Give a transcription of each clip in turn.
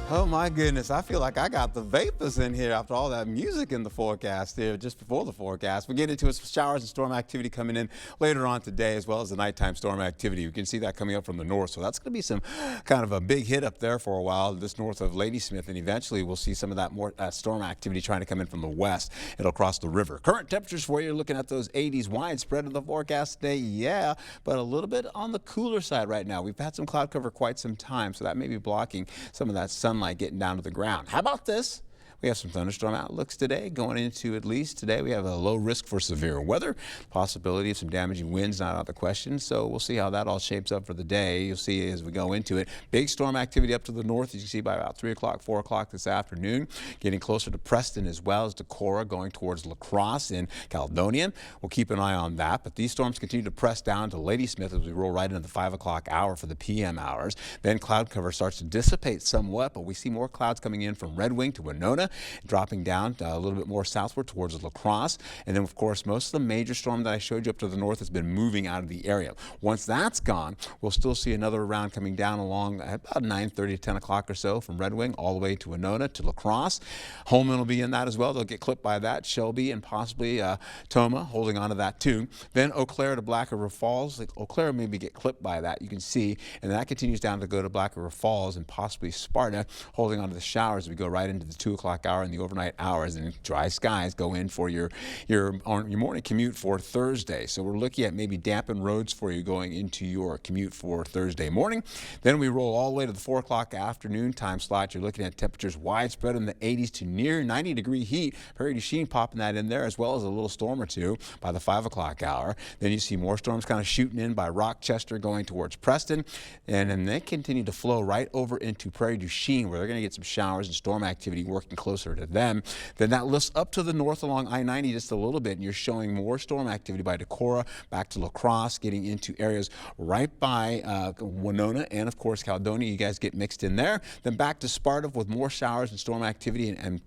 Oh my goodness, I feel like I got the vapors in here after all that music in the forecast here just before the forecast. We get into showers and storm activity coming in later on today, as well as the nighttime storm activity. We can see that coming up from the north, so that's going to be some kind of a big hit up there for a while, just north of Ladysmith, and eventually we'll see some of that more storm activity trying to come in from the west. It'll cross the river. Current temperatures for you, looking at those 80s widespread in the forecast today, yeah, but a little bit on the cooler side right now. We've had some cloud cover quite some time, so that may be blocking some of that sunlight getting down to the ground. How about this? We have some thunderstorm outlooks today going into, at least today, we have a low risk for severe weather. Possibility of some damaging winds not out of the question. So we'll see how that all shapes up for the day. You'll see as we go into it. Big storm activity up to the north, as you can see, by about 3 o'clock, 4 o'clock this afternoon. Getting closer to Preston as well as Decorah, going towards La Crosse in Caledonia. We'll keep an eye on that. But these storms continue to press down to Ladysmith as we roll right into the 5 o'clock hour for the PM hours. Then cloud cover starts to dissipate somewhat, but we see more clouds coming in from Red Wing to Winona, dropping down a little bit more southward towards La Crosse. And then, of course, most of the major storm that I showed you up to the north has been moving out of the area. Once that's gone, we'll still see another round coming down along at about 9:30 to 10 o'clock or so from Red Wing all the way to Winona to La Crosse. Holman will be in that as well. They'll get clipped by that. Shelby and possibly Toma holding on to that too. Then Eau Claire to Black River Falls. Eau Claire maybe get clipped by that, you can see. And that continues down to go to Black River Falls and possibly Sparta, holding on to the showers as we go right into the 2 o'clock hour and the overnight hours, and dry skies go in for your morning commute for Thursday. So we're looking at maybe dampened roads for you going into your commute for Thursday morning. Then we roll all the way to the 4 o'clock afternoon time slot. You're looking at temperatures widespread in the 80s to near 90-degree heat. Prairie du Chien popping that in there, as well as a little storm or two by the 5 o'clock hour. Then you see more storms kind of shooting in by Rochester going towards Preston, and then they continue to flow right over into Prairie du Chien, where they're going to get some showers and storm activity working closer to them. Then that lifts up to the north along I-90 just a little bit, and you're showing more storm activity by Decorah, back to La Crosse, getting into areas right by Winona and, of course, Caledonia. You guys get mixed in there. Then back to Sparta with more showers and storm activity and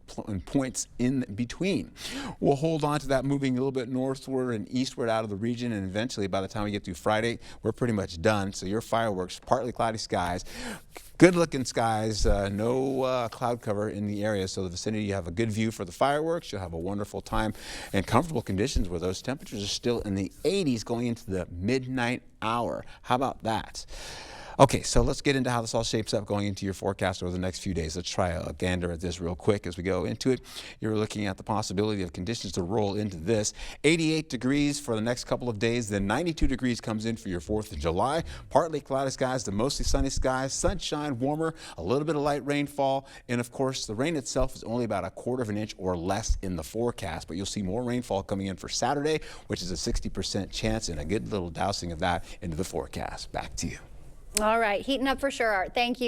points in between. We'll hold on to that moving a little bit northward and eastward out of the region, and eventually by the time we get through Friday, we're pretty much done. So your fireworks, partly cloudy skies, good looking skies, no cloud cover in the area, so the vicinity you have a good view for the fireworks. You'll have a wonderful time and comfortable conditions where those temperatures are still in the 80s going into the midnight hour. How about that? Okay, so let's get into how this all shapes up going into your forecast over the next few days. Let's try a gander at this real quick as we go into it. You're looking at the possibility of conditions to roll into this. 88 degrees for the next couple of days, then 92 degrees comes in for your 4th of July. Partly cloudy skies to mostly sunny skies, sunshine, warmer, a little bit of light rainfall, and of course the rain itself is only about 1/4 of an inch or less in the forecast, but you'll see more rainfall coming in for Saturday, which is a 60% chance, and a good little dousing of that into the forecast. Back to you. All right, heating up for sure, Art. Thank you.